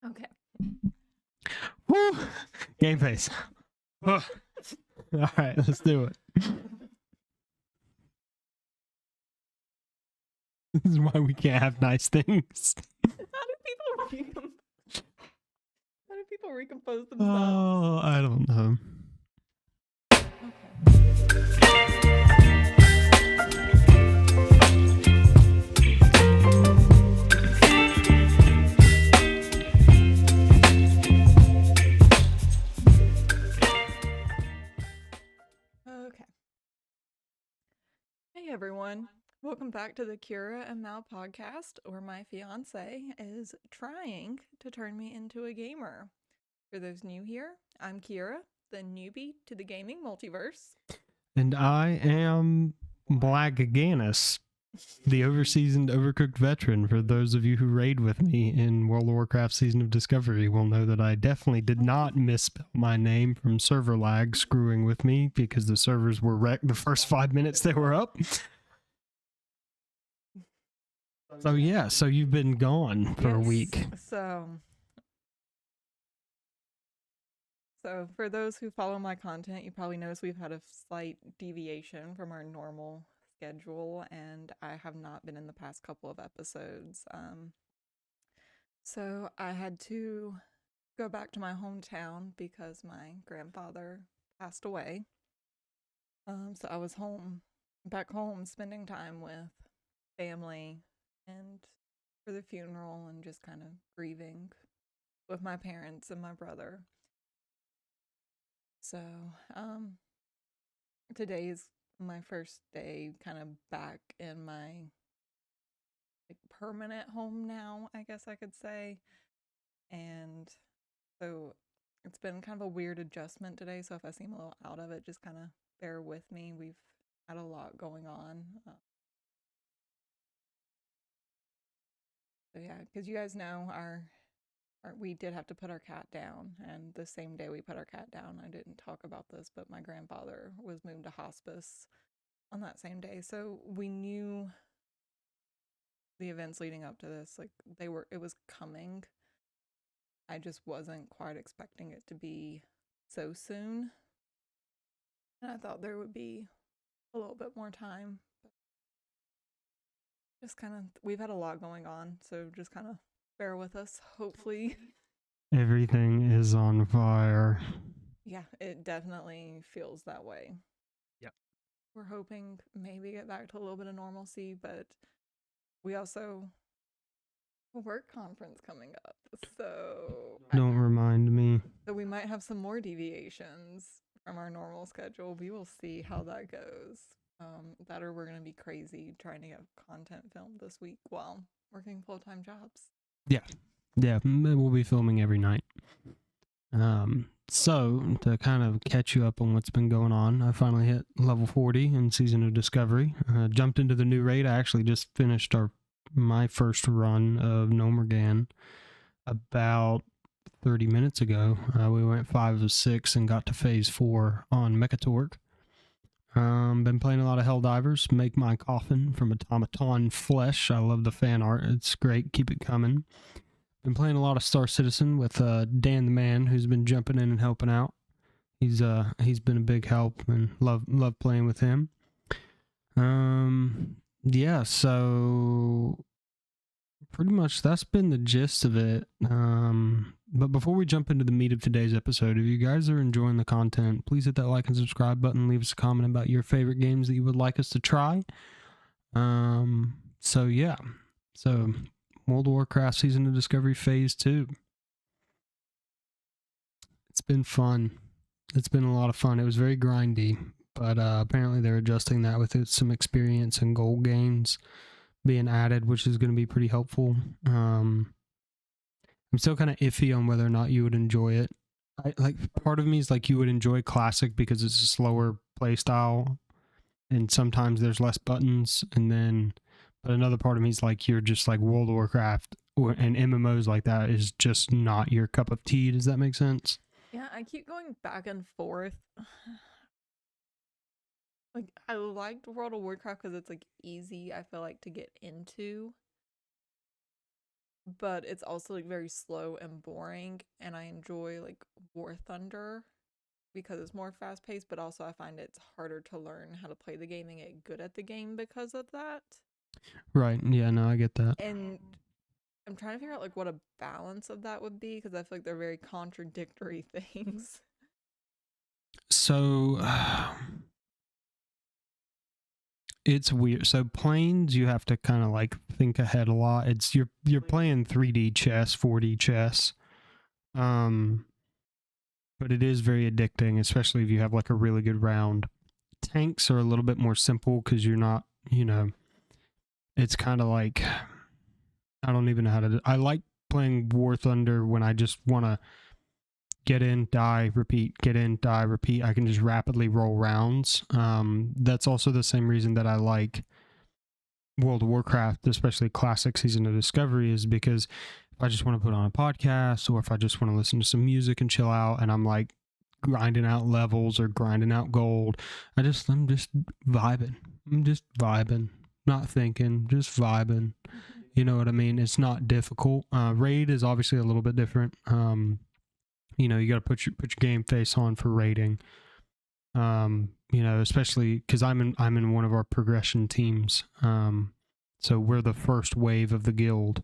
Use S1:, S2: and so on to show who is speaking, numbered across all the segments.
S1: Okay.
S2: Woo! Game face. All right, let's do it. This is why we can't have nice things.
S1: How do people recompose themselves?
S2: Oh, I don't know.
S1: Okay. Hey everyone. Welcome back to the Kayura and Mal podcast, where my fiance is trying to turn me into a gamer. For those new here, I'm Kayura, the newbie to the gaming multiverse.
S2: And I am Black Ganis, the overseasoned, overcooked veteran. For those of you who raid with me in World of Warcraft Season of Discovery will know that I definitely did not misspell my name from server lag screwing with me because the servers were wrecked the first 5 minutes they were up. So yeah, so you've been gone for a week.
S1: So for those who follow my content, you probably noticed we've had a slight deviation from our normal schedule, and I have not been in the past couple of episodes. So I had to go back to my hometown because my grandfather passed away. So I was back home, spending time with family and for the funeral and just kind of grieving with my parents and my brother. So, today is my first day kind of back in my permanent home now, I guess I could say. And so it's been kind of a weird adjustment today. So if I seem a little out of it, just kind of bear with me. We've had a lot going on. So yeah, because you guys know we did have to put our cat down, and the same day we put our cat down, I didn't talk about this, but my grandfather was moved to hospice on that same day. So we knew the events leading up to this, it was coming. I just wasn't quite expecting it to be so soon. And I thought there would be a little bit more time. But just kind of, we've had a lot going on, so just kind of bear with us, hopefully.
S2: Everything is on fire.
S1: Yeah, it definitely feels that way.
S2: Yep.
S1: We're hoping maybe get back to a little bit of normalcy, but we also a work conference coming up. So
S2: Don't remind me.
S1: So we might have some more deviations from our normal schedule. We will see how that goes. That or we're going to be crazy trying to get content filmed this week while working full-time jobs.
S2: Yeah, we'll be filming every night. So to kind of catch you up on what's been going on, I finally hit level 40 in Season of Discovery. Jumped into the new raid. I actually just finished my first run of Nomergan about 30 minutes ago. We went 5 of 6 and got to phase 4 on Mechatork. Been playing a lot of Helldivers. Make my coffin from automaton flesh. I love the fan art. It's great. Keep it coming. Been playing a lot of Star Citizen with Dan the Man, who's been jumping in and helping out. He's been a big help and love playing with him. Yeah, so pretty much that's been the gist of it. But before we jump into the meat of today's episode, if you guys are enjoying the content, please hit that like and subscribe button. Leave us a comment about your favorite games that you would like us to try. So yeah. So World of Warcraft Season of Discovery Phase 2. It's been fun. It's been a lot of fun. It was very grindy, but apparently they're adjusting that with some experience and gold gains being added, which is going to be pretty helpful. I'm still kind of iffy on whether or not you would enjoy it. Part of me is like you would enjoy Classic because it's a slower play style, and sometimes there's less buttons, but another part of me is like you're just like World of Warcraft and MMOs like that is just not your cup of tea. Does that make sense?
S1: Yeah, I keep going back and forth. Like, I liked World of Warcraft because it's like easy, I feel like, to get into. but it's also like very slow and boring. And I enjoy like War Thunder because it's more fast paced, but also I find it's harder to learn how to play the game and get good at the game because of that.
S2: Right. Yeah, no, I get that.
S1: And I'm trying to figure out like what a balance of that would be because I feel like they're very contradictory things.
S2: So it's weird. So planes, you have to kind of like think ahead a lot. It's you're playing 3D chess, 4D chess. But it is very addicting, especially if you have like a really good round. Tanks are a little bit more simple because you're not, it's kind of like, I don't even know how to I like playing War Thunder when I just want to get in, die, repeat, get in, die, repeat. I can just rapidly roll rounds. That's also the same reason that I like World of Warcraft, especially Classic Season of Discovery, is because if I just want to put on a podcast or if I just want to listen to some music and chill out and I'm like grinding out levels or grinding out gold, I'm just vibing. I'm just vibing, not thinking, just vibing. You know what I mean? It's not difficult. Raid is obviously a little bit different. You got to put your game face on for raiding. Especially because I'm in one of our progression teams. So we're the first wave of the guild.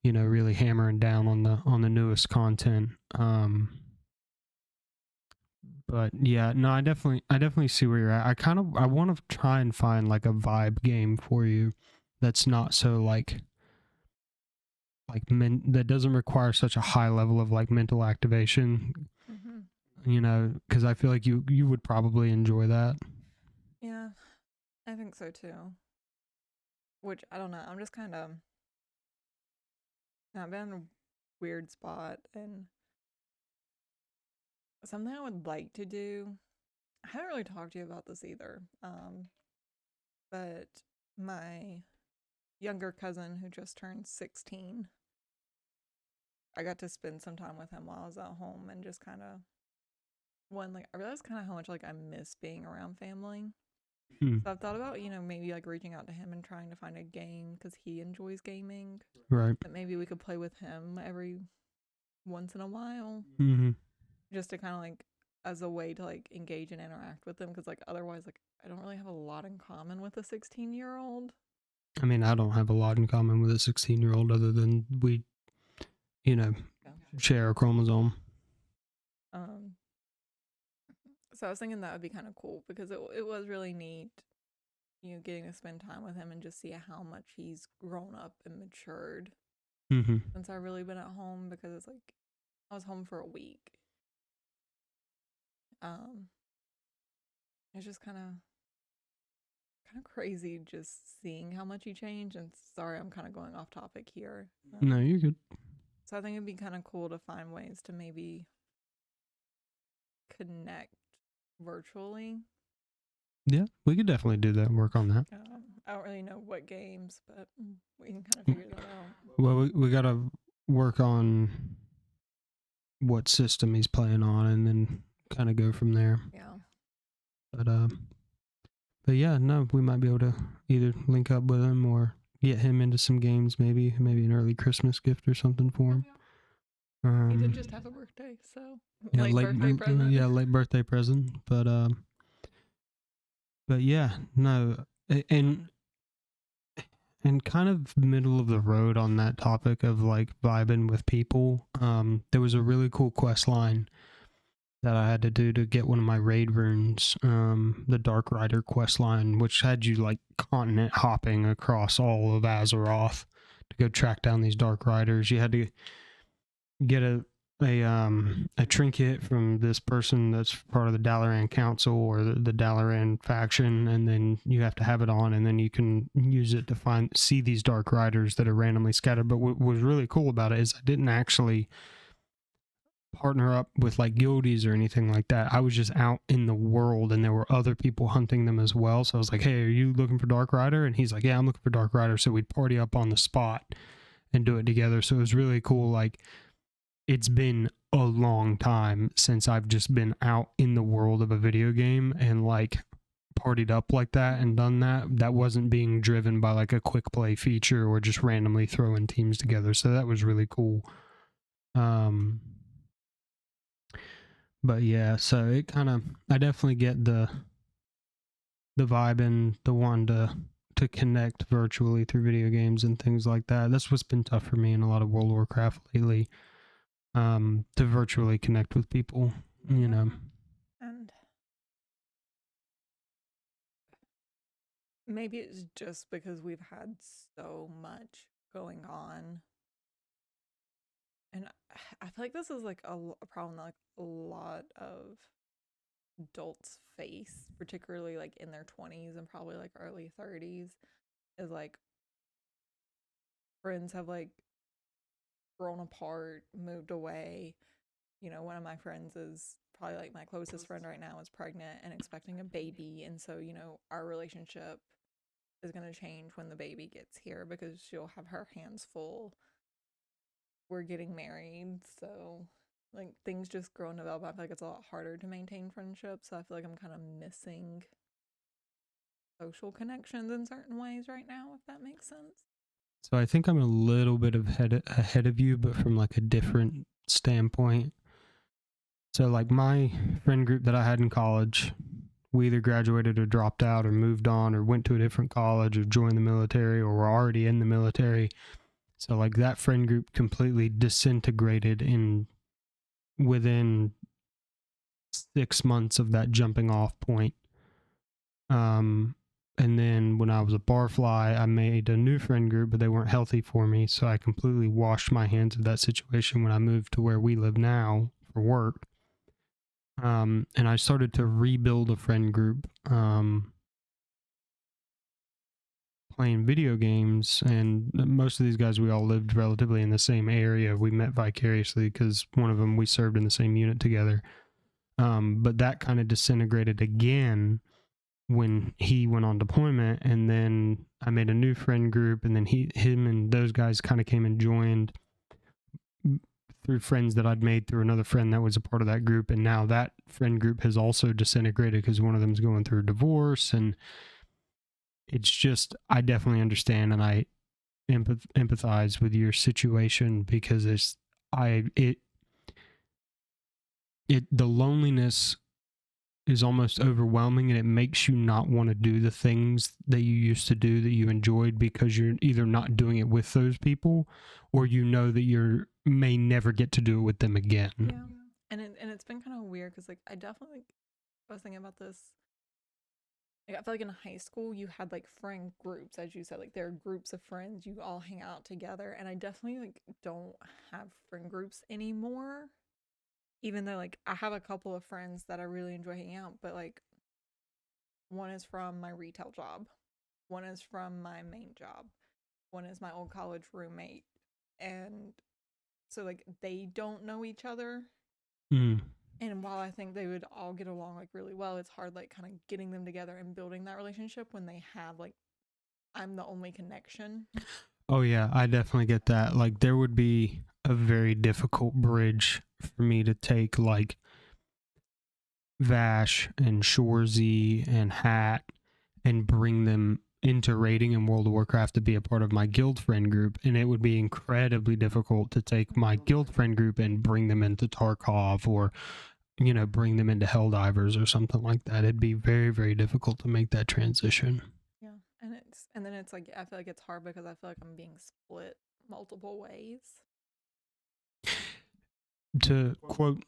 S2: Really hammering down on the newest content. But yeah, no, I definitely see where you're at. I want to try and find like a vibe game for you that's not so like that doesn't require such a high level of like mental activation. Because I feel like you would probably enjoy that.
S1: Yeah, I think so too. Which I don't know. I'm just kind of I've been in a weird spot and something I would like to do. I haven't really talked to you about this either. But my younger cousin who just turned 16, I got to spend some time with him while I was at home and just kind of I realized kind of how much like I miss being around family. So I've thought about, maybe like reaching out to him and trying to find a game because he enjoys gaming.
S2: Right.
S1: That maybe we could play with him every once in a while. Just to kind of like as a way to like engage and interact with them because like otherwise like I don't really have a lot in common with a 16-year-old.
S2: I mean, I don't have a lot in common with a 16-year-old other than we, share a chromosome.
S1: So I was thinking that would be kind of cool because it was really neat, getting to spend time with him and just see how much he's grown up and matured since I've really been at home because it's like I was home for a week. It's just kind of crazy just seeing how much he changed. And sorry, I'm kind of going off topic here.
S2: No, you're good.
S1: So I think it'd be kind of cool to find ways to maybe connect virtually.
S2: Yeah, we could definitely do that. Work on that.
S1: I don't really know what games, but we can kind of figure that out.
S2: Well, we gotta work on what system he's playing on, and then kind of go from there.
S1: Yeah.
S2: But yeah, no, we might be able to either link up with him or get him into some games. Maybe an early Christmas gift or something for him.
S1: He did just have a birthday, so
S2: yeah,
S1: late birthday present.
S2: Yeah, late birthday present. But yeah, no, and kind of middle of the road on that topic of like vibing with people. There was a really cool quest line that I had to do to get one of my raid runes, the Dark Rider quest line, which had you like continent hopping across all of Azeroth to go track down these Dark Riders. You had to get a trinket from this person that's part of the Dalaran Council or the Dalaran faction, and then you have to have it on, and then you can use it to see these Dark Riders that are randomly scattered. But what was really cool about it is I didn't actually partner up with like guildies or anything like that. I was just out in the world and there were other people hunting them as well. So I was like, hey, are you looking for Dark Rider? And he's like, yeah, I'm looking for Dark Rider. So we'd party up on the spot and do it together. So it was really cool. Like, it's been a long time since I've just been out in the world of a video game and like partied up like that and done that wasn't being driven by like a quick play feature or just randomly throwing teams together. So that was really cool. But yeah, so it kind of, I definitely get the vibe and the one to connect virtually through video games and things like that. That's what's been tough for me in a lot of World of Warcraft lately, to virtually connect with people, you know.
S1: And maybe it's just because we've had so much going on. And I feel like this is like a problem that like a lot of adults face, particularly like in their 20s and probably like early 30s, is like friends have like grown apart, moved away. You know, one of my friends is probably like my closest friend right now is pregnant and expecting a baby. And so, you know, our relationship is going to change when the baby gets here because she'll have her hands full. We're getting married. So, like, things just grow and develop. I feel like it's a lot harder to maintain friendships. So, I feel like I'm kind of missing social connections in certain ways right now, if that makes sense.
S2: So I think I'm a little bit ahead of you, but from like a different standpoint. So like my friend group that I had in college, we either graduated or dropped out or moved on or went to a different college or joined the military or were already in the military. So like that friend group completely disintegrated in within 6 months of that jumping off point. And then when I was a barfly, I made a new friend group, but they weren't healthy for me. So I completely washed my hands of that situation when I moved to where we live now for work. And I started to rebuild a friend group, playing video games. And most of these guys, we all lived relatively in the same area. We met vicariously because one of them, we served in the same unit together. But that kind of disintegrated again when he went on deployment, and then I made a new friend group, and then him and those guys kind of came and joined through friends that I'd made through another friend that was a part of that group, and now that friend group has also disintegrated because one of them's going through a divorce, and it's just, I definitely understand and I empathize with your situation because the loneliness is almost overwhelming, and it makes you not want to do the things that you used to do that you enjoyed because you're either not doing it with those people or you know that you may never get to do it with them again.
S1: Yeah. And it's been kind of weird because like I definitely I was thinking about this. Like, I feel like in high school you had like friend groups, as you said, like there are groups of friends you all hang out together, and I definitely like don't have friend groups anymore. Even though like I have a couple of friends that I really enjoy hanging out, but like one is from my retail job, one is from my main job, one is my old college roommate, and so like they don't know each other.
S2: Mm.
S1: And while I think they would all get along like really well, it's hard like kind of getting them together and building that relationship when they have like I'm the only connection.
S2: Oh yeah, I definitely get that. Like there would be a very difficult bridge for me to take like Vash and Shorzy and Hat and bring them into raiding in World of Warcraft to be a part of my guild friend group, and it would be incredibly difficult to take my guild friend group and bring them into Tarkov or, you know, bring them into Helldivers or something like that. It'd be very, very difficult to make that transition.
S1: Yeah. And then it's like I feel like it's hard because I feel like I'm being split multiple ways.
S2: To quote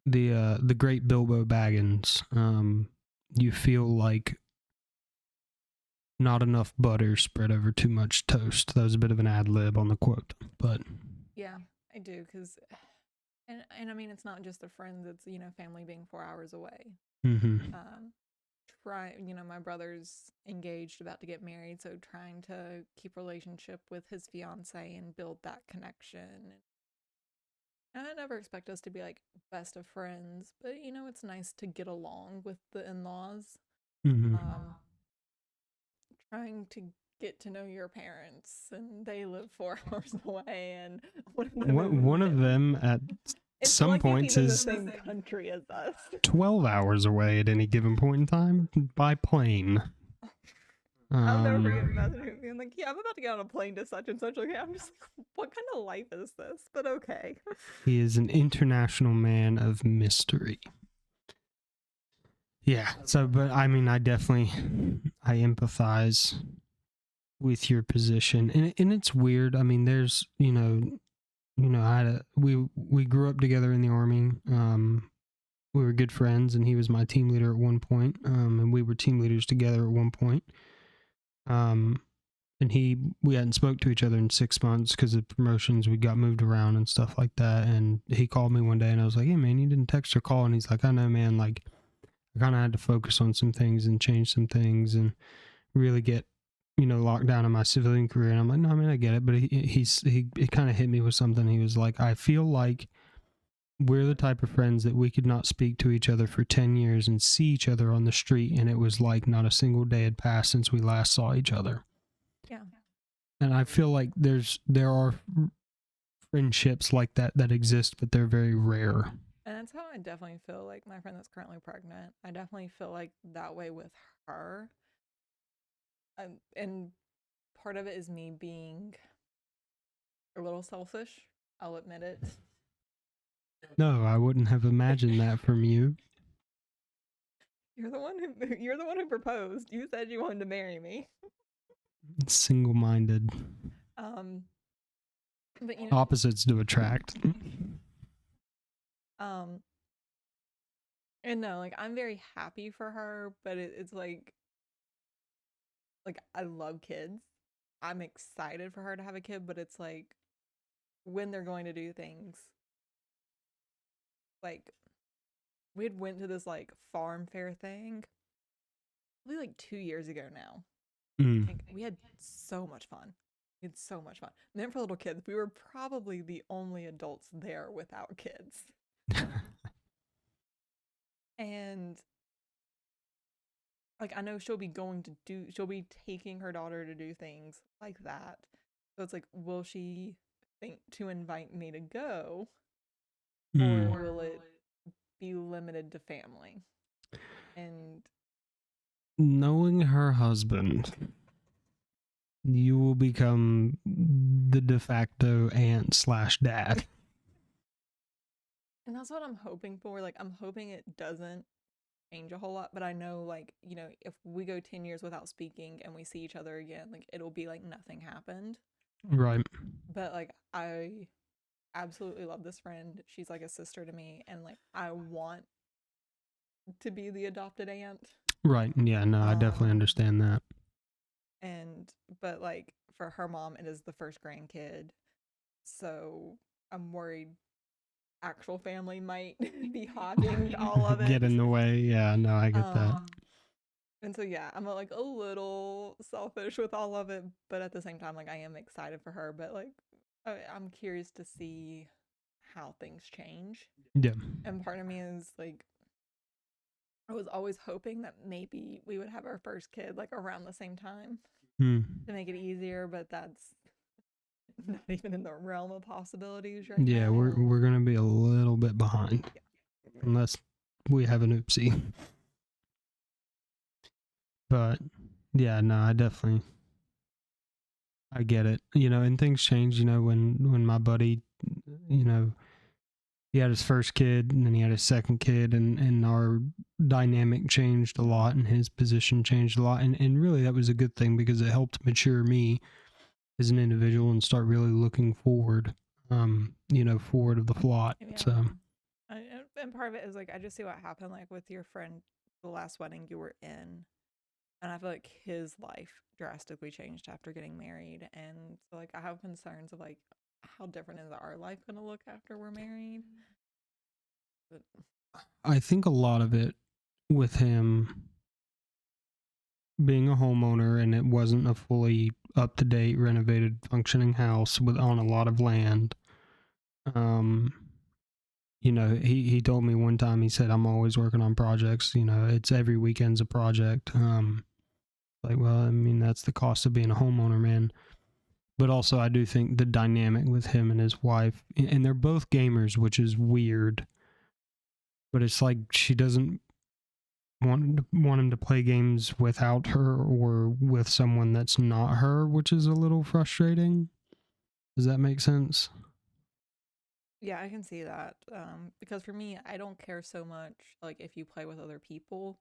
S2: the great Bilbo Baggins, you feel like not enough butter spread over too much toast. That was a bit of an ad lib on the quote, but
S1: yeah, I do because, and I mean it's not just the friends; it's you know family being 4 hours away.
S2: Mm-hmm.
S1: You know my brother's engaged, about to get married, so trying to keep relationship with his fiance and build that connection. And I never expect us to be like best of friends, but you know it's nice to get along with the in-laws.
S2: Mm-hmm.
S1: Trying to get to know your parents, and they live 4 hours away, and one of them
S2: One of them at
S1: It's
S2: some
S1: lucky
S2: points
S1: he's in
S2: is
S1: the same country as us.
S2: 12 hours away at any given point in time by plane.
S1: I'll never forget messaging him being like, yeah, I'm about to get on a plane to such and such. Okay, I'm just like, what kind of life is this? But okay.
S2: He is an international man of mystery. Yeah. So, but I mean, I empathize with your position, and it's weird. I mean, there's we grew up together in the Army. We were good friends, and he was my team leader at one point. And we were team leaders together at one point. And we hadn't spoke to each other in 6 months because of promotions. We got moved around and stuff like that. And he called me one day, and I was like, "Hey man, you didn't text or call." And he's like, "I know, man. Like, I kind of had to focus on some things and change some things and really get, locked down in my civilian career." And I'm like, "No, man, I get it." But he kind of hit me with something. He was like, "I feel like we're the type of friends that we could not speak to each other for 10 years and see each other on the street, and it was like not a single day had passed since we last saw each other."
S1: Yeah.
S2: And I feel like there are friendships like that exist, but they're very rare.
S1: And that's how I definitely feel like my friend that's currently pregnant. I definitely feel like that way with her. And part of it is me being a little selfish. I'll admit it.
S2: No, I wouldn't have imagined that from you.
S1: You're the one who proposed. You said you wanted to marry me.
S2: Single-minded.
S1: But
S2: opposites do attract.
S1: And no, like I'm very happy for her, but it's like I love kids. I'm excited for her to have a kid, but it's like when they're going to do things. Like we had went to this like farm fair thing probably like 2 years ago now. Like, we had so much fun. We had so much fun. And then for little kids, we were probably the only adults there without kids. And like I know she'll be taking her daughter to do things like that. So it's like, will she think to invite me to go? Or will it be limited to family? And
S2: knowing her husband, you will become the de facto aunt/dad.
S1: And that's what I'm hoping for. Like, I'm hoping it doesn't change a whole lot, but I know, like, if we go 10 years without speaking and we see each other again, like, it'll be like nothing happened.
S2: Right.
S1: But, like, I absolutely love this friend. She's like a sister to me, and, like, I want to be the adopted aunt.
S2: Right. Yeah, no, I definitely understand that.
S1: But, like, for her mom, it is the first grandkid. So I'm worried actual family might be hogging all of it.
S2: Get in the way. Yeah, no, I get that.
S1: And so, yeah, I'm like a little selfish with all of it, but at the same time, like I am excited for her, but like I'm curious to see how things change.
S2: Yeah.
S1: And part of me is like, I was always hoping that maybe we would have our first kid like around the same time to make it easier, but that's not even in the realm of possibilities right now.
S2: Yeah, we're gonna be a little bit behind, unless we have an oopsie. But yeah, no, I get it. And things change. When my buddy, he had his first kid and then he had his second kid, and our dynamic changed a lot and his position changed a lot, and really that was a good thing because it helped mature me as an individual and start really looking forward, forward of the plot. Yeah. So,
S1: and part of it is like, I just see what happened, like with your friend, the last wedding you were in, and I feel like his life drastically changed after getting married, and so like I have concerns of like, how different is our life going to look after we're married? But
S2: I think a lot of it with him being a homeowner, and it wasn't a fully up-to-date, renovated, functioning house on a lot of land. He told me one time, he said, "I'm always working on projects. It's every weekend's a project." Like, well, I mean, that's the cost of being a homeowner, man. But also, I do think the dynamic with him and his wife, and they're both gamers, which is weird. But it's like she doesn't want him to play games without her or with someone that's not her, which is a little frustrating. Does that make sense?
S1: Yeah, I can see that. Because for me, I don't care so much like if you play with other people.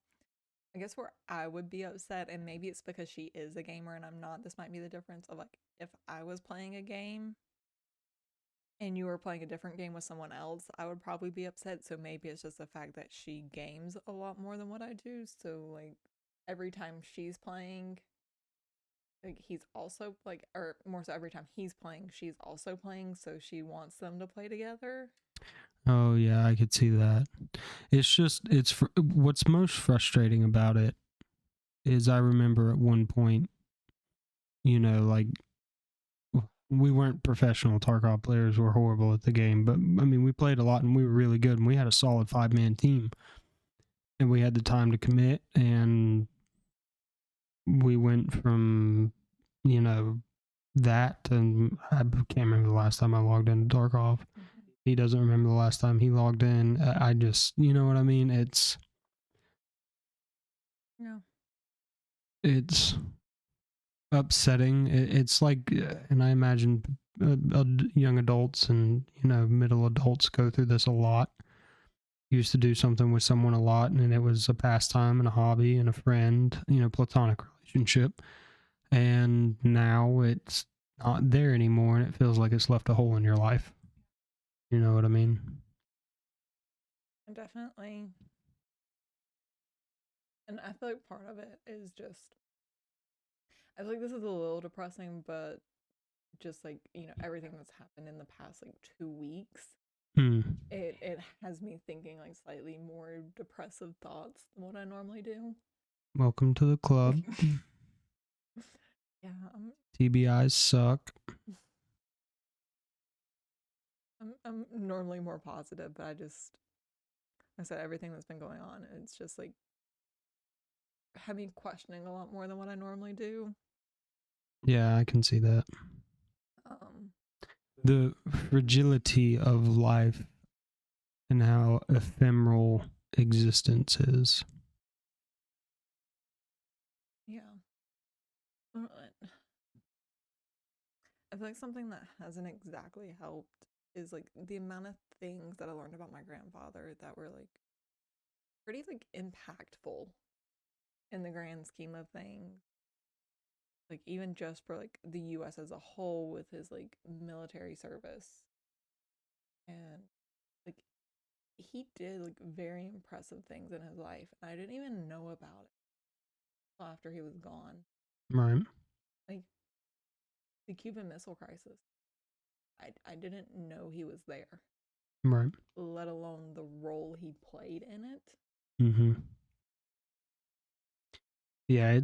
S1: I guess where I would be upset, and maybe it's because she is a gamer and I'm not, this might be the difference of like if I was playing a game and you were playing a different game with someone else, I would probably be upset. So maybe it's just the fact that she games a lot more than what I do. So like every time she's playing, like he's also like, or more so every time he's playing, she's also playing. So she wants them to play together.
S2: Oh yeah, I could see that. What's most frustrating about it is I remember at one point, like we weren't professional Tarkov players. We're horrible at the game, but I mean, we played a lot and we were really good, and we had a solid 5-man team, and we had the time to commit, and we went from, that, and I can't remember the last time I logged into Tarkov. He doesn't remember the last time he logged in. I just, you know what I mean?
S1: Yeah.
S2: It's upsetting. It's like, and I imagine young adults and middle adults go through this a lot. Used to do something with someone a lot, and it was a pastime and a hobby and a friend, platonic relationship, and now it's not there anymore, and it feels like it's left a hole in your life. You know what I mean?
S1: Definitely. And I feel like part of it is just, I feel like this is a little depressing, but just like, everything that's happened in the past like 2 weeks, it has me thinking like slightly more depressive thoughts than what I normally do.
S2: Welcome to the club.
S1: Yeah,
S2: TBIs suck.
S1: I'm normally more positive, but I said everything that's been going on, it's just like had me questioning a lot more than what I normally do.
S2: Yeah, I can see that.
S1: Um,
S2: The fragility of life and how ephemeral existence is.
S1: yeah. I feel like something that hasn't exactly helped is like the amount of things that I learned about my grandfather that were like pretty like impactful in the grand scheme of things. Like even just for like the US as a whole with his like military service. And like he did like very impressive things in his life and I didn't even know about it after he was gone.
S2: Right.
S1: Like the Cuban Missile Crisis. I didn't know he was there.
S2: Right.
S1: Let alone the role he played in it.
S2: Mm-hmm. Yeah,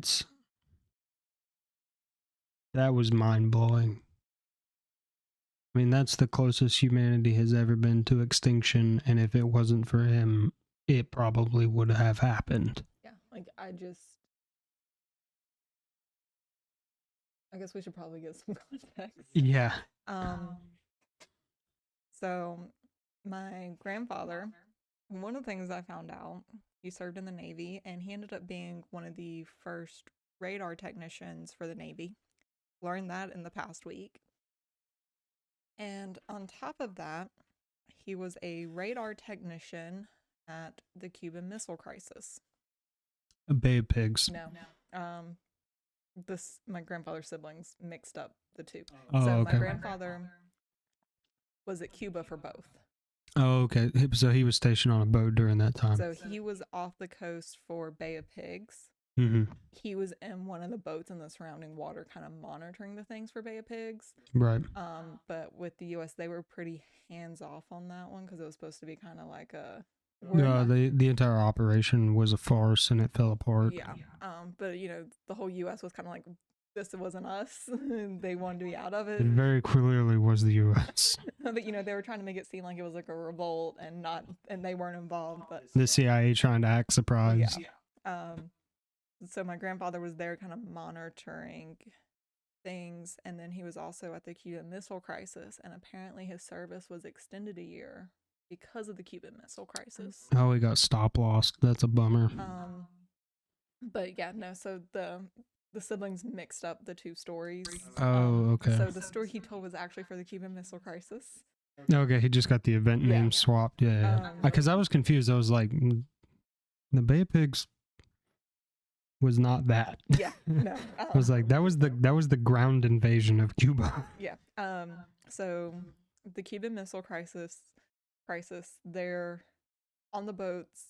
S2: that was mind blowing. I mean, that's the closest humanity has ever been to extinction, and if it wasn't for him, it probably would have happened.
S1: Yeah, like I guess we should probably get some context.
S2: Yeah.
S1: So my grandfather, one of the things I found out, he served in the Navy and he ended up being one of the first radar technicians for the Navy. Learned that in the past week. And on top of that, he was a radar technician at the Cuban Missile Crisis.
S2: A Bay of Pigs.
S1: No. My grandfather's siblings mixed up the two.
S2: Oh,
S1: so
S2: okay.
S1: my grandfather was at Cuba for both.
S2: Oh, okay. So he was stationed on a boat during that time.
S1: So he was off the coast for Bay of Pigs.
S2: Mm-hmm.
S1: He was in one of the boats in the surrounding water, kind of monitoring the things for Bay of Pigs.
S2: Right.
S1: But with the U.S., they were pretty hands off on that one because it was supposed to be kind of like a.
S2: The entire operation was a farce and it fell apart.
S1: Yeah. But the whole U.S. was kind of like, this wasn't us. They wanted to be out of it.
S2: It very clearly was the U.S.
S1: But they were trying to make it seem like it was like a revolt and they weren't involved. But
S2: the CIA trying to act surprised.
S1: Yeah. So my grandfather was there, kind of monitoring things. And then he was also at the Cuban Missile Crisis, and apparently his service was extended a year because of the Cuban Missile Crisis.
S2: Oh, he got stop lost. That's a bummer.
S1: But yeah, no. So the siblings mixed up the two stories.
S2: Oh, okay.
S1: So the story he told was actually for the Cuban Missile Crisis.
S2: Okay, he just got the event name swapped. Yeah. Because I was confused. I was like, the Bay of Pigs was not that.
S1: Yeah, no.
S2: I was like, that was the ground invasion of Cuba.
S1: Yeah. So the Cuban Missile Crisis, they're on the boats.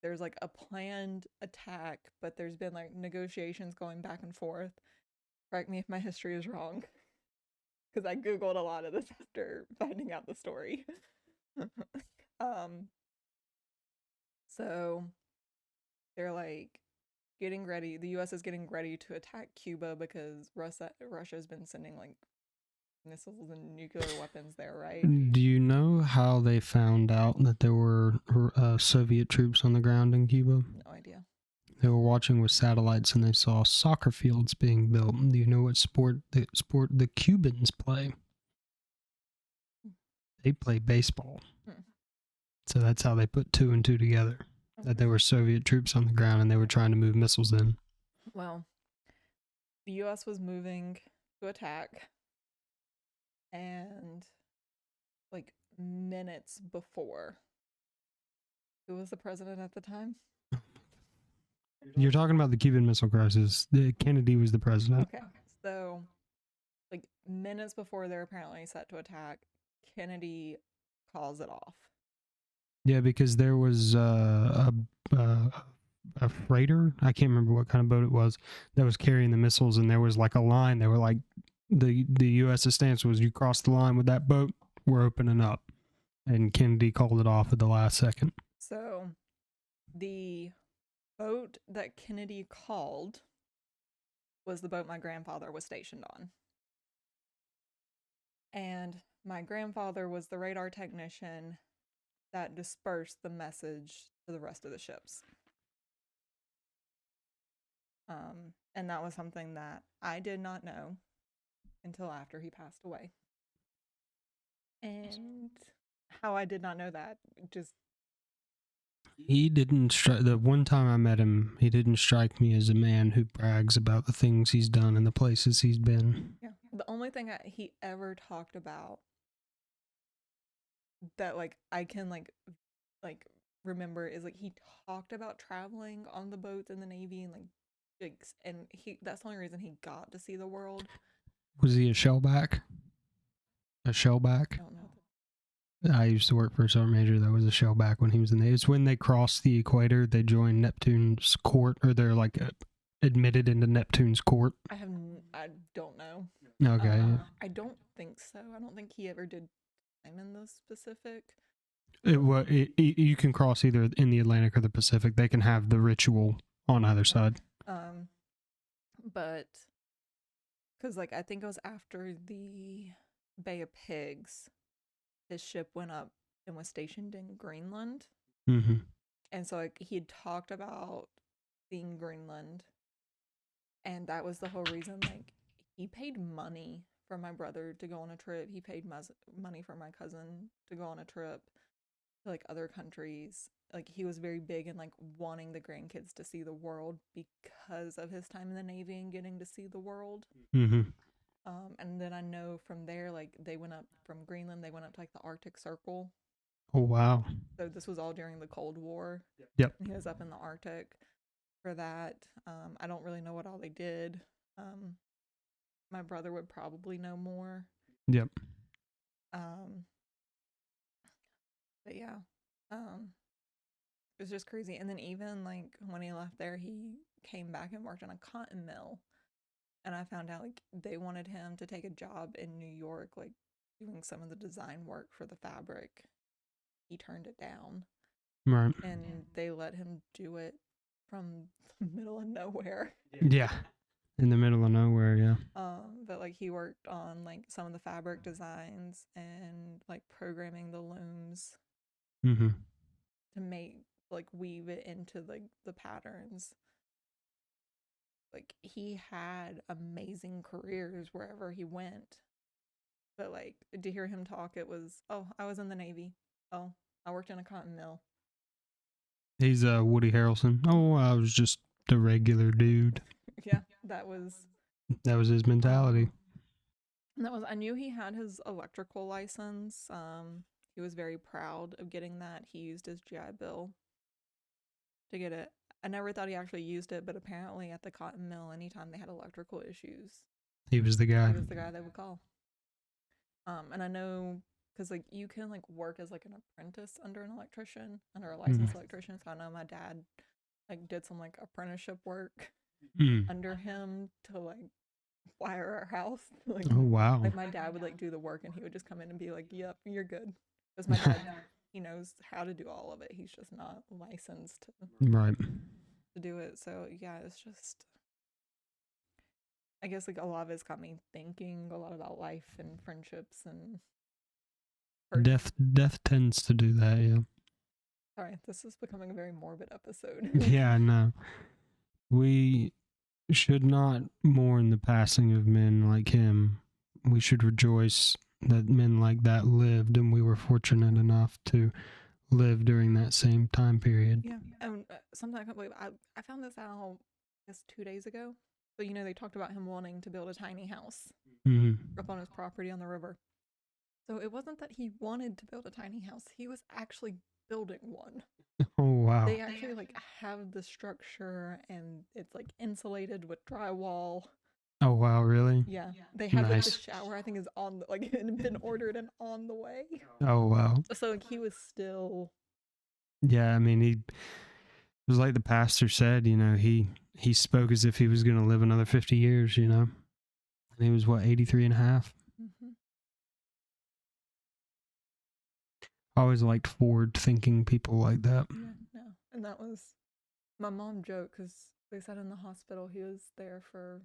S1: There's like a planned attack, but there's been like negotiations going back and forth. Correct me if my history is wrong, because I googled a lot of this after finding out the story. So they're like getting ready. The U.S. is getting ready to attack Cuba because Russia's been sending like missiles and nuclear weapons there, right?
S2: Do you know how they found out that there were Soviet troops on the ground in Cuba?
S1: No idea.
S2: They were watching with satellites and they saw soccer fields being built. Do you know what sport the Cubans play? They play baseball. So that's how they put 2 and 2 together. That there were Soviet troops on the ground and they were trying to move missiles in.
S1: Well, the U.S. was moving to attack, and like minutes before, who was the president at the time?
S2: You're talking about the Cuban Missile Crisis. Kennedy was the president.
S1: Okay, so like minutes before they're apparently set to attack, Kennedy calls it off.
S2: Yeah, because there was a freighter. I can't remember what kind of boat it was that was carrying the missiles, and there was like a line. They were like, the U.S.'s stance was, you cross the line with that boat, we're opening up. And Kennedy called it off at the last second.
S1: So the boat that Kennedy called was the boat my grandfather was stationed on. And my grandfather was the radar technician that dispersed the message to the rest of the ships. And that was something that I did not know until after he passed away. And how I did not know that, just...
S2: He didn't strike... The one time I met him, he didn't strike me as a man who brags about the things he's done and the places he's been.
S1: Yeah. The only thing he ever talked about that, like, I can, like remember is, like, he talked about traveling on the boats in the Navy and, and that's the only reason he got to see the world.
S2: Was he a shellback? A shellback?
S1: I don't know.
S2: I used to work for a sergeant major that was a shellback when he was in the... It's when they crossed the equator, they joined Neptune's court, or they're like admitted into Neptune's court.
S1: I don't know.
S2: Okay.
S1: I don't think so. I don't think he ever did time in the specific.
S2: You can cross either in the Atlantic or the Pacific. They can have the ritual on either side.
S1: But because, like, I think it was after the Bay of Pigs, his ship went up and was stationed in Greenland.
S2: Mm-hmm.
S1: And so, like, he had talked about seeing Greenland, and that was the whole reason. Like, he paid money for my brother to go on a trip. He paid money for my cousin to go on a trip to, like, other countries. Like, he was very big in, like, wanting the grandkids to see the world because of his time in the Navy and getting to see the world.
S2: Mm-hmm.
S1: And then I know from there, like, they went up from Greenland, they went up to, like, the Arctic Circle.
S2: Oh, wow.
S1: So this was all during the Cold War.
S2: Yep.
S1: And he was up in the Arctic for that. I don't really know what all they did. My brother would probably know more.
S2: Yep.
S1: But yeah. It was just crazy. And then even, like, when he left there, he came back and worked on a cotton mill. And I found out, like, they wanted him to take a job in New York, like, doing some of the design work for the fabric. He turned it down.
S2: Right.
S1: And they let him do it from the middle of nowhere.
S2: Yeah. In the middle of nowhere, yeah.
S1: But, like, he worked on, like, some of the fabric designs and, like, programming the looms
S2: to
S1: make, like, weave it into, like, the patterns. like he had amazing careers wherever he went. But like to hear him talk, it was, oh, I was in the Navy. Oh, I worked in a cotton mill.
S2: He's Woody Harrelson. Oh, I was just a regular dude.
S1: Yeah, that was
S2: That was his mentality.
S1: I knew he had his electrical license. He was very proud of getting that. He used his GI Bill to get it. I never thought he actually used it, but apparently at the cotton mill, anytime they had electrical issues,
S2: He was the guy.
S1: he was the guy they would call. And I know because like you can like work as like an apprentice under an electrician, under a licensed electrician. So I know my dad like did some like apprenticeship work under him to like wire our house. Like,
S2: oh wow!
S1: Like my dad would like do the work, and he would just come in and be like, "Yep, you're good." Because my dad, he knows how to do all of it. He's just not licensed
S2: right
S1: to do it. So yeah, it's just. I guess like a lot of it's got me thinking a lot about life and friendships and
S2: death tends to do that. Yeah.
S1: Sorry, this is becoming a very morbid episode.
S2: Yeah, no. We should not mourn the passing of men like him. We should rejoice that men like that lived, and we were fortunate enough to live during that same time period.
S1: Yeah, and something I can't believe I found this out I guess 2 days ago. So you know they talked about him wanting to build a tiny house up on his property on the river. So it wasn't that he wanted to build a tiny house; he was actually building one.
S2: Oh wow!
S1: They actually like have the structure, and it's like insulated with drywall.
S2: Oh wow! Really?
S1: Yeah, they have like the shower. I think is on the, like been ordered and on the way.
S2: Oh wow!
S1: So like he was still.
S2: Yeah, I mean, he was like the pastor said. You know, he spoke as if he was going to live another 50 years. You know, and he was what 83 and a half. I always liked forward-thinking people like that.
S1: Yeah, no, and that was my mom joked because they said in the hospital he was there for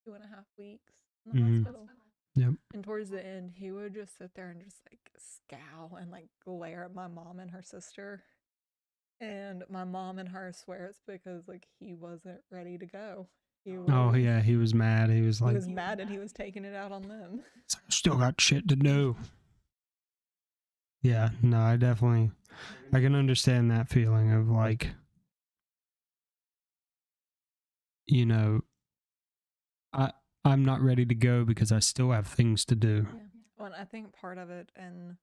S1: 2.5 weeks in the hospital.
S2: Yep.
S1: And towards the end, he would just sit there and just like scowl and like glare at my mom and her sister. And my mom and her swear it's because like he wasn't ready to go.
S2: Oh yeah, he was mad. He was
S1: mad and he was taking it out on them.
S2: Still got shit to do. Yeah, no, I can understand that feeling of like, you know, I'm not ready to go because I still have things to do.
S1: Yeah. Well, and I think part of it, and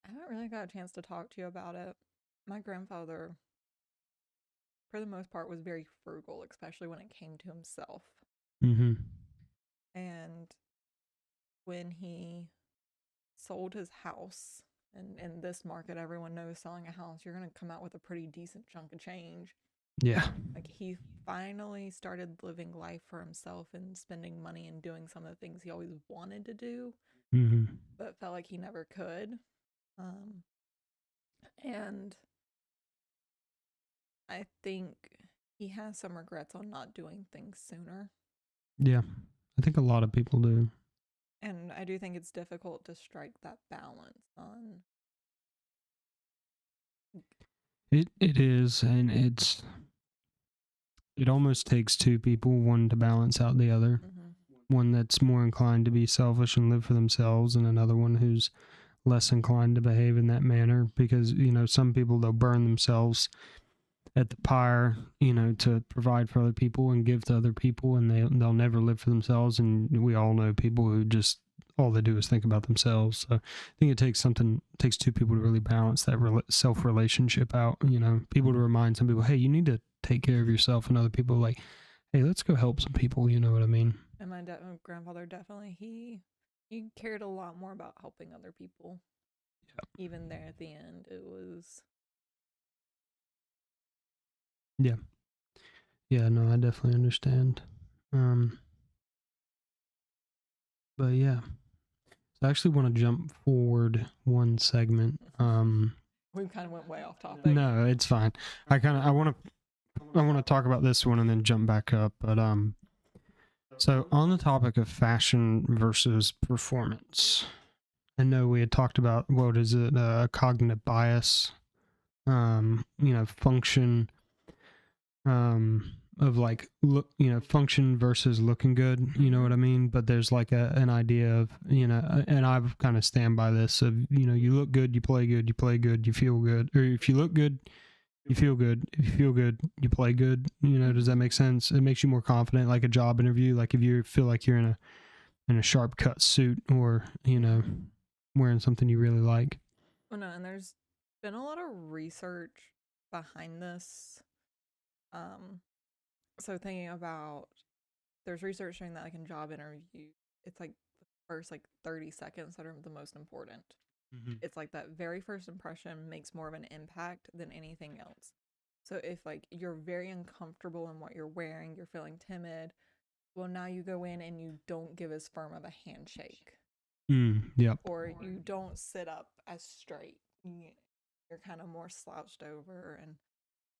S1: I haven't really got a chance to talk to you about it. My grandfather, for the most part, was very frugal, especially when it came to himself. And when he sold his house, and in this market, everyone knows selling a house, you're going to come out with a pretty decent chunk of change.
S2: Yeah.
S1: Like he finally started living life for himself and spending money and doing some of the things he always wanted to do, but felt like he never could. And I think he has some regrets on not doing things sooner.
S2: Yeah, I think a lot of people do.
S1: And I do think it's difficult to strike that balance on.
S2: It is, and it almost takes two people, one to balance out the other. One that's more inclined to be selfish and live for themselves, and another one who's less inclined to behave in that manner, because, you know, some people, they'll burn themselves at the pyre, you know, to provide for other people and give to other people, and they'll never live for themselves. And we all know people who just all they do is think about themselves. So I think it takes two people to really balance that self relationship out. You know, people to remind some people, hey, you need to take care of yourself, and other people like, hey, let's go help some people. You know what I mean?
S1: And my grandfather definitely he cared a lot more about helping other people. Yeah. Even there at the end, it was.
S2: Yeah. Yeah, no, I definitely understand. But yeah. So I actually want to jump forward one segment.
S1: We kind of went way off topic.
S2: No, it's fine. I want to talk about this one and then jump back up. But so on the topic of fashion versus performance, I know we had talked about what is it, cognitive bias, you know, function, of like look, function versus looking good, you know what I mean? But there's like an idea of, and I've kind of stand by this of, you look good, you play good, you play good, you feel good. Or if you look good, you feel good. If you feel good, you play good. Does that make sense? It makes you more confident, like a job interview. Like if you feel like you're in a sharp cut suit, or wearing something you really like.
S1: Oh no, and there's been a lot of research behind this. Um, so thinking about there's research showing that like in job interview, it's like the first like 30 seconds that are the most important.
S2: Mm-hmm.
S1: It's like that very first impression makes more of an impact than anything else. So if like you're very uncomfortable in what you're wearing, you're feeling timid, well now you go in and you don't give as firm of a handshake.
S2: Yep.
S1: Or you don't sit up as straight. You're kind of more slouched over and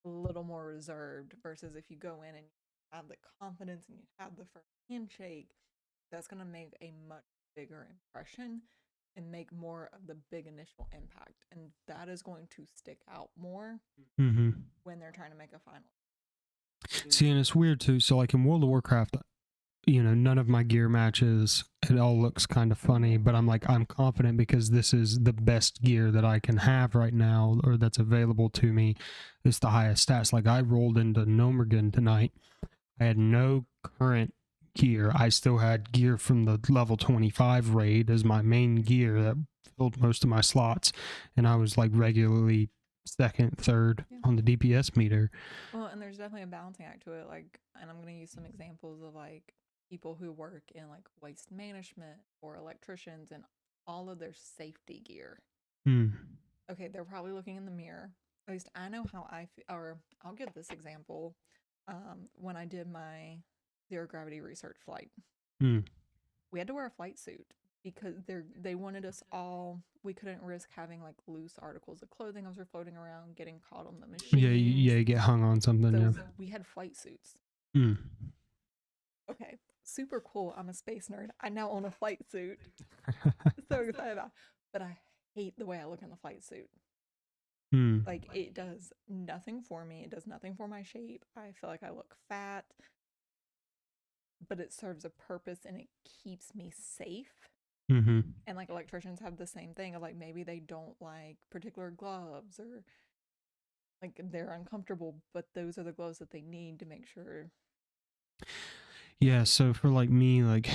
S1: a little more reserved versus if you go in and you have the confidence and you have the first handshake, that's going to make a much bigger impression and make more of the big initial impact. And that is going to stick out more when they're trying to make a final.
S2: See, and it's weird too. So, like in World of Warcraft, none of my gear matches. It all looks kind of funny, but I'm confident because this is the best gear that I can have right now, or that's available to me. It's the highest stats. Like I rolled into Nomergan tonight. I had no current gear. I still had gear from the level 25 raid as my main gear that filled most of my slots. And I was like regularly second, third on the DPS meter.
S1: Well, and there's definitely a balancing act to it. Like, and I'm going to use some examples of like people who work in like waste management or electricians and all of their safety gear. Okay, they're probably looking in the mirror. At least I know how I feel. Or I'll give this example. When I did my zero gravity research flight, we had to wear a flight suit because they wanted us all. We couldn't risk having like loose articles of clothing as we're floating around, getting caught on the machine.
S2: Yeah, you get hung on something.
S1: So
S2: yeah,
S1: we had flight suits. Okay, super cool. I'm a space nerd. I now own a flight suit. So excited about it. But I hate the way I look in the flight suit. Like it does nothing for me. It does nothing for my shape. I feel like I look fat. But it serves a purpose and it keeps me safe. And like electricians have the same thing of like maybe they don't like particular gloves or like they're uncomfortable, but those are the gloves that they need to make sure.
S2: Yeah, so for like me, like,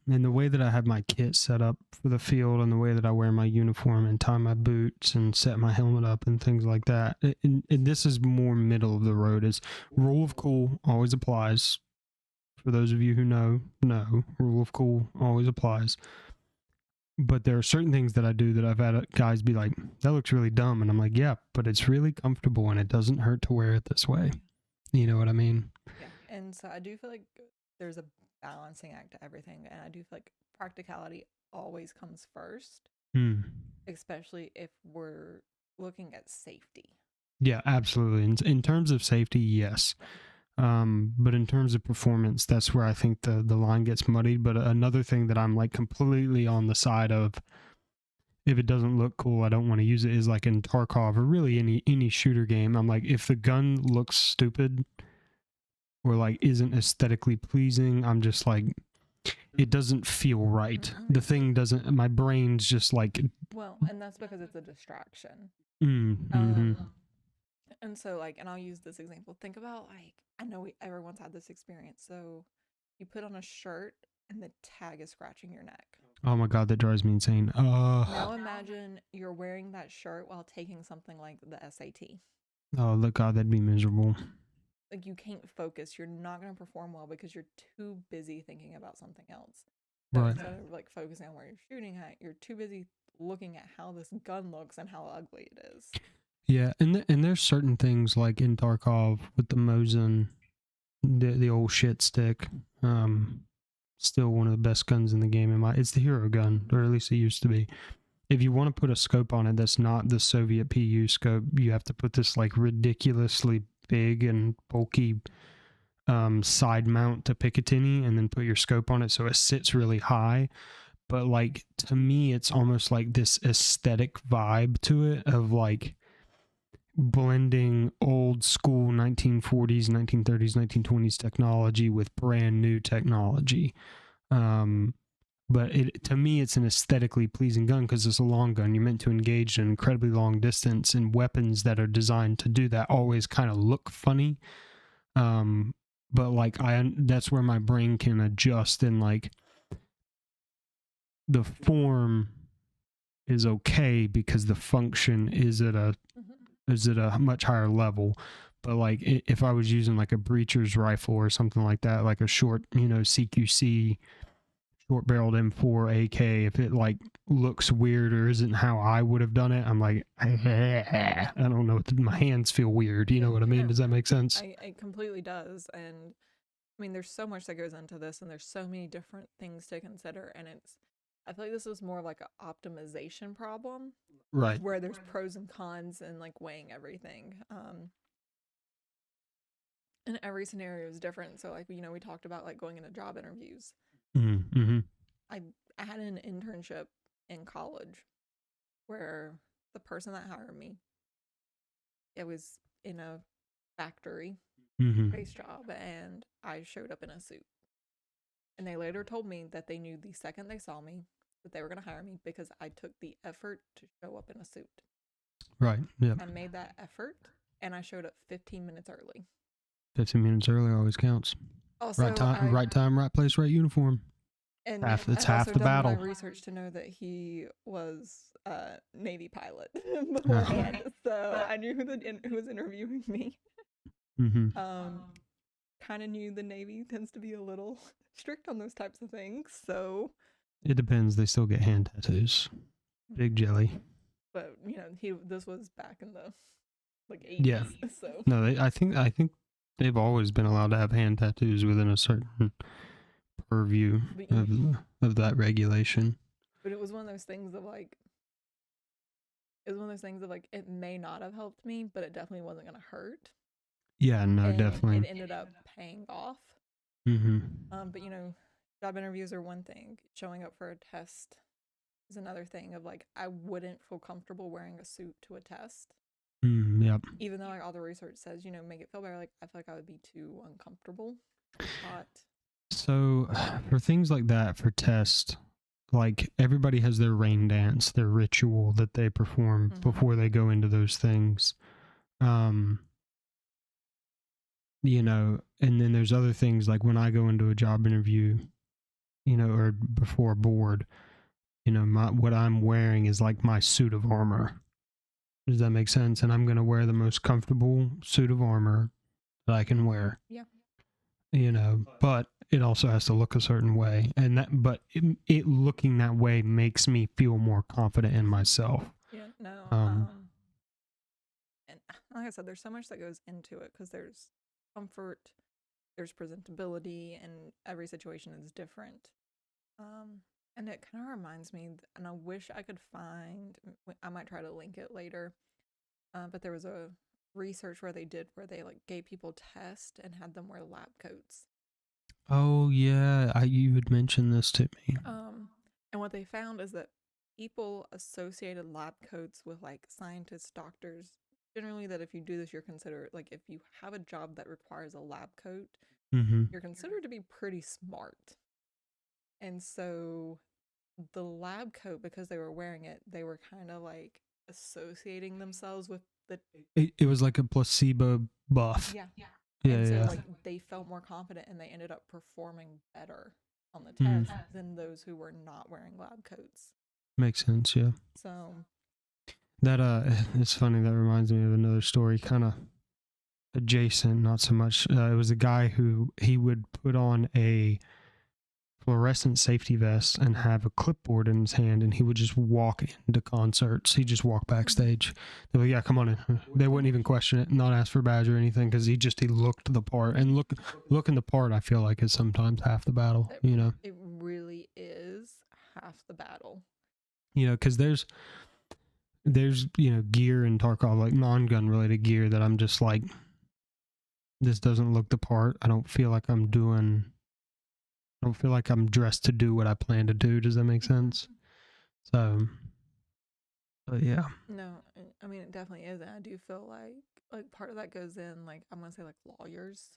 S2: and the way that I have my kit set up for the field and the way that I wear my uniform and tie my boots and set my helmet up and things like that, and this is more middle of the road, is rule of cool always applies. For those of you who know, rule of cool always applies. But there are certain things that I do that I've had guys be like, that looks really dumb. And I'm like, yeah, but it's really comfortable and it doesn't hurt to wear it this way. You know what I mean?
S1: Yeah. And so I do feel like there's a balancing act to everything. And I do feel like practicality always comes first, especially if we're looking at safety.
S2: Yeah, absolutely. In terms of safety, yes. But in terms of performance, that's where I think the line gets muddied. But another thing that I'm like completely on the side of, if it doesn't look cool, I don't want to use it, is like in Tarkov or really any shooter game. I'm like, if the gun looks stupid or like isn't aesthetically pleasing, I'm just like, it doesn't feel right. The thing doesn't, my brain's just like.
S1: Well, and that's because it's a distraction. And so like, and I'll use this example. Think about like, I know everyone's had this experience. So you put on a shirt and the tag is scratching your neck.
S2: Oh my God, that drives me insane.
S1: Now imagine you're wearing that shirt while taking something like the SAT.
S2: Oh, look, God, that'd be miserable.
S1: Like you can't focus. You're not going to perform well because you're too busy thinking about something else. So
S2: right.
S1: Instead of like focusing on where you're shooting at, you're too busy looking at how this gun looks and how ugly it is.
S2: Yeah, and there's certain things like in Tarkov with the Mosin, the old shit stick, still one of the best guns in the game. It's the hero gun, or at least it used to be. If you want to put a scope on it that's not the Soviet PU scope, you have to put this like ridiculously big and bulky side mount to Picatinny, and then put your scope on it so it sits really high. But like to me, it's almost like this aesthetic vibe to it of like blending old school 1940s, 1930s, 1920s technology with brand new technology. But to me, it's an aesthetically pleasing gun because it's a long gun. You're meant to engage an incredibly long distance, and weapons that are designed to do that always kind of look funny. But like that's where my brain can adjust, and like the form is okay because the function is at a much higher level. But like if I was using like a breacher's rifle or something like that, like a short, CQC short barreled M4 AK, if it like looks weird or isn't how I would have done it, I'm like, I don't know, my hands feel weird. You know what I mean? Does that make sense?
S1: It completely does. And I mean, there's so much that goes into this, and there's so many different things to consider. And I feel like this is more of like an optimization problem,
S2: right?
S1: Where there's pros and cons and like weighing everything. And every scenario is different. So like, we talked about like going into job interviews.
S2: Mm-hmm.
S1: I had an internship in college where the person that hired me, it was in a factory based job, and I showed up in a suit. And they later told me that they knew the second they saw me that they were going to hire me because I took the effort to show up in a suit.
S2: Right. Yeah.
S1: I made that effort, and I showed up 15 minutes early.
S2: 15 minutes early always counts.
S1: Also,
S2: right time, right place, right uniform.
S1: And
S2: it's half the battle.
S1: I done my research to know that he was a Navy pilot beforehand, so I knew who was interviewing me. Kind of knew the Navy tends to be a little strict on those types of things, so
S2: it depends. They still get hand tattoos. Big jelly.
S1: But this was back in the like 80s.
S2: Yeah.
S1: So
S2: no, I think they've always been allowed to have hand tattoos within a certain purview of that regulation.
S1: But it was one of those things of like, it may not have helped me, but it definitely wasn't going to hurt.
S2: Yeah, no, and definitely.
S1: It ended up paying off. But job interviews are one thing. Showing up for a test is another thing of like, I wouldn't feel comfortable wearing a suit to a test.
S2: Yep.
S1: Even though like all the research says, make it feel better, like I feel like I would be too uncomfortable.
S2: So for things like that, for tests, like everybody has their rain dance, their ritual that they perform before they go into those things. And then there's other things like when I go into a job interview, or before a board, what I'm wearing is like my suit of armor. Does that make sense? And I'm going to wear the most comfortable suit of armor that I can wear.
S1: Yeah.
S2: But it also has to look a certain way, and it looking that way makes me feel more confident in myself.
S1: Yeah. No. And like I said, there's so much that goes into it because there's comfort, there's presentability, and every situation is different. And it kind of reminds me, and I wish I could I might try to link it later, but there was a research where they like gave people tests and had them wear lab coats.
S2: Oh yeah, you had mentioned this to me.
S1: And what they found is that people associated lab coats with like scientists, doctors. Generally, that if you do this, you're considered like if you have a job that requires a lab coat, you're considered to be pretty smart. And so the lab coat, because they were wearing it, they were kind of like associating themselves with
S2: it was like a placebo buff.
S1: Yeah. And so like they felt more confident, and they ended up performing better on the test than those who were not wearing lab coats.
S2: Makes sense, yeah.
S1: So
S2: that it's funny, that reminds me of another story, kind of adjacent, not so much. It was a guy who he would put on a fluorescent safety vest and have a clipboard in his hand, and he would just walk into concerts. He'd just walk backstage. They're like, yeah, come on in. They wouldn't even question it, not ask for a badge or anything, because he looked the part. And looking the part, I feel like, is sometimes half the battle.
S1: It really is half the battle.
S2: Because there's gear in Tarkov, like non-gun related gear, that I'm just like, this doesn't look the part. I don't feel like I'm dressed to do what I plan to do. Does that make sense? So Yeah.
S1: No, I mean it definitely is, and I do feel like part of that goes in like I'm gonna say like lawyers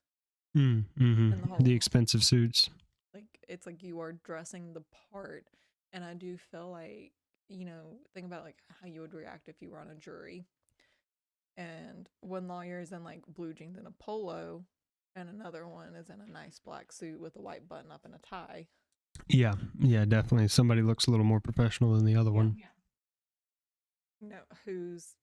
S2: Mm-hmm.
S1: and the
S2: The
S1: whole
S2: expensive suits.
S1: like it's like you are dressing the part, and I do feel like think about like how you would react if you were on a jury, and one lawyer is in like blue jeans and a polo, and another one is in a nice black suit with a white button up and a tie.
S2: Yeah, yeah, definitely. Somebody looks a little more professional than the other one.
S1: Whose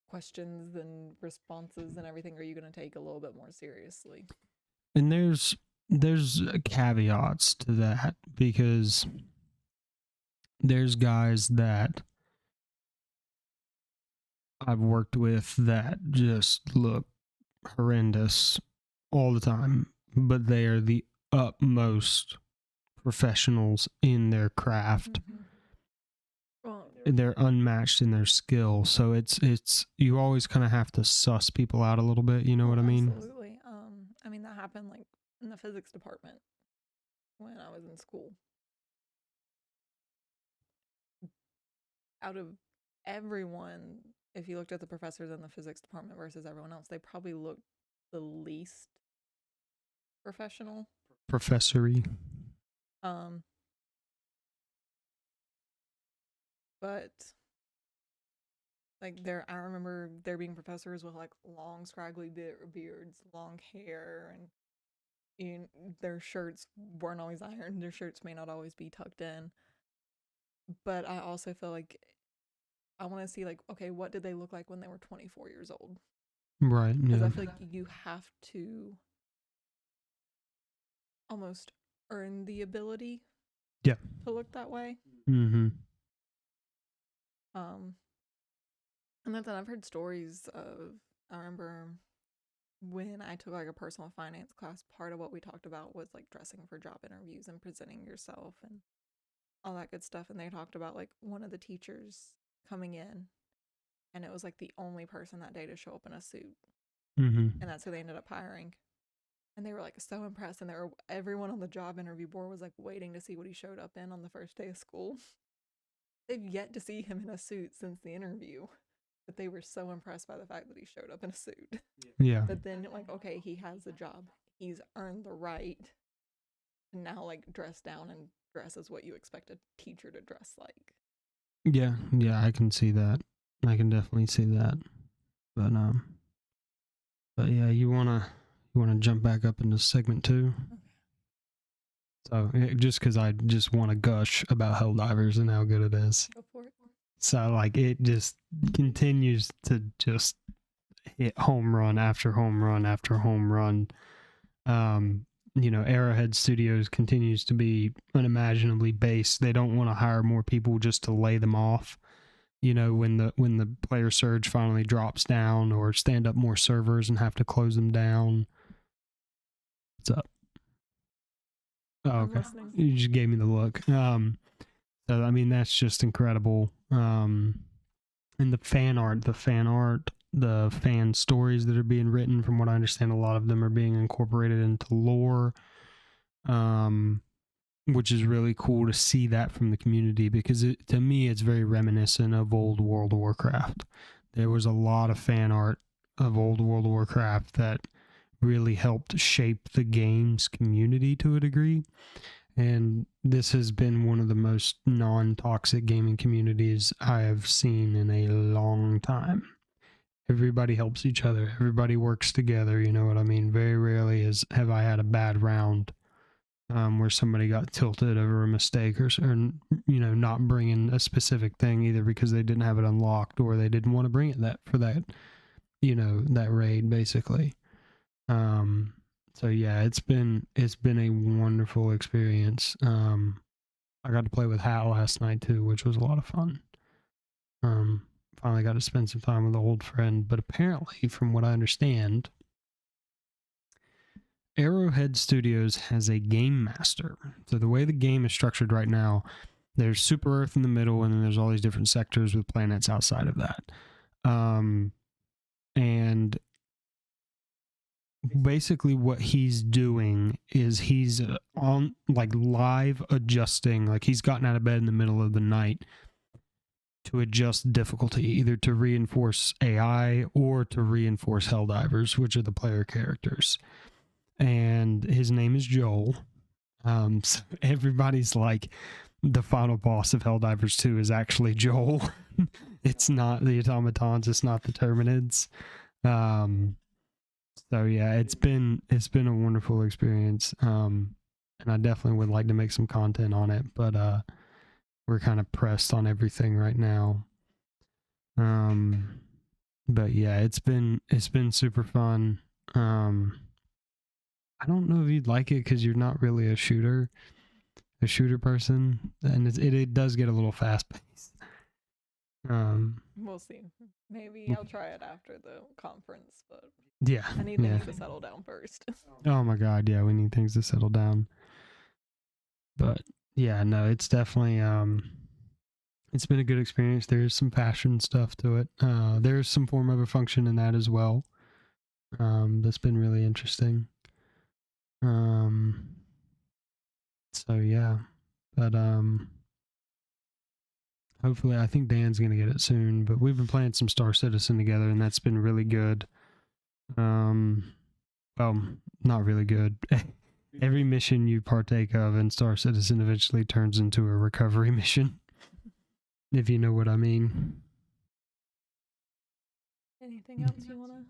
S1: questions and responses and everything are you going to take a little bit more seriously?
S2: And there's caveats to that, because there's guys that I've worked with that just look horrendous all the time, but they are the utmost professionals in their craft.
S1: Mm-hmm. Well,
S2: They're unmatched in their skill, so it's you always kind of have to suss people out a little bit, you know what I mean?
S1: absolutely. I mean that happened like in the physics department when I was in school. Out of everyone, if you looked at the professors in the physics department versus everyone else, they probably looked the least professional.
S2: Professory.
S1: Um, but like I remember there being professors with like long, scraggly beards, long hair, and their shirts weren't always ironed. Their shirts may not always be tucked in. But I also feel like I want to see like, okay, what did they look like when they were 24 years old?
S2: Right.
S1: Because
S2: Yeah.
S1: I feel like you have to almost earn the ability
S2: Yeah.
S1: to look that way.
S2: Mm-hmm.
S1: Um, and then I've heard stories of, I remember when I took like a personal finance class, part of what we talked about was like dressing for job interviews and presenting yourself and all that good stuff. And they talked about like one of the teachers coming in, and it was like the only person that day to show up in a suit.
S2: Mm-hmm.
S1: And that's who they ended up hiring. And they were like so impressed, and everyone on the job interview board was like waiting to see what he showed up in on the first day of school. They've yet to see him in a suit since the interview, but they were so impressed by the fact that he showed up in a suit.
S2: Yeah.
S1: But then like, okay, he has a job, he's earned the right to now like dress down and dress as what you expect a teacher to dress like.
S2: Yeah. Yeah. I can see that. I can definitely see that. But yeah, you wanna jump back up into segment 2.
S1: Okay.
S2: So just because I just want to gush about Helldivers and how good it is.
S1: Go for it.
S2: So like it just continues to just hit home run after home run after home run. Arrowhead Studios continues to be unimaginably based. They don't want to hire more people just to lay them off. When the player surge finally drops down, or stand up more servers and have to close them down. What's up? Oh, okay. You just gave me the look. So I mean that's just incredible. And the fan art, the fan stories that are being written, from what I understand, a lot of them are being incorporated into lore. Which is really cool to see that from the community, because to me it's very reminiscent of old World of Warcraft. There was a lot of fan art of old World of Warcraft that really helped shape the game's community to a degree. And this has been one of the most non-toxic gaming communities I have seen in a long time. Everybody helps each other. Everybody works together. You know what I mean? Very rarely have I had a bad round where somebody got tilted over a mistake, or not bringing a specific thing, either because they didn't have it unlocked or they didn't want to bring it that raid, basically. So yeah, it's been a wonderful experience. I got to play with Hat last night too, which was a lot of fun. Finally got to spend some time with an old friend, but apparently, from what I understand, Arrowhead Studios has a game master. So the way the game is structured right now, there's Super Earth in the middle, and then there's all these different sectors with planets outside of that. And basically what he's doing is he's on like live adjusting, like he's gotten out of bed in the middle of the night to adjust difficulty, either to reinforce AI or to reinforce Helldivers, which are the player characters. And his name is Joel. So everybody's like, the final boss of Helldivers 2 is actually Joel. It's not the automatons, it's not the Terminids. So yeah, it's been a wonderful experience. And I definitely would like to make some content on it, but we're kind of pressed on everything right now. But yeah, it's been super fun. I don't know if you'd like it because you're not really a shooter person, and it does get a little fast paced.
S1: We'll see. Maybe I'll try it after the conference, but
S2: yeah,
S1: I need things to settle down first.
S2: Oh my god, yeah, we need things to settle down. But yeah, no, it's definitely it's been a good experience. There's some fashion stuff to it. There's some form of a function in that as well. That's been really interesting. So yeah, but hopefully, I think Dan's gonna get it soon. But we've been playing some Star Citizen together, and that's been really good. Well, not really good. Every mission you partake of in Star Citizen eventually turns into a recovery mission, if you know what I mean.
S1: Anything else you wanna?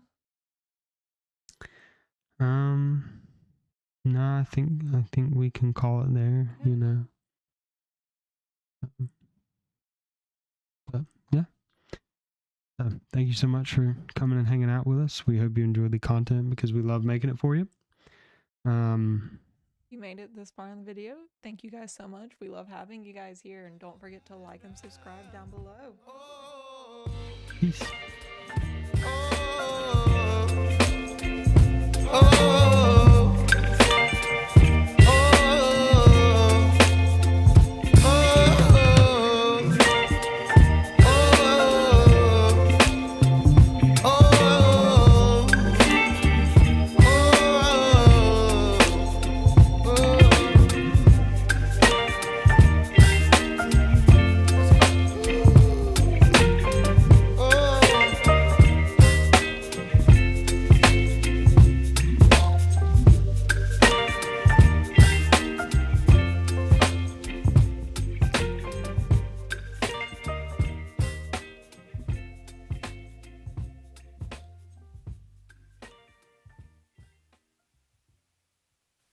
S2: No, I think we can call it there.
S1: Yeah.
S2: You know. But yeah. Thank you so much for coming and hanging out with us. We hope you enjoyed the content because we love making it for you.
S1: You made it this far in the video. Thank you guys so much. We love having you guys here, and don't forget to like and subscribe down below.
S2: Peace.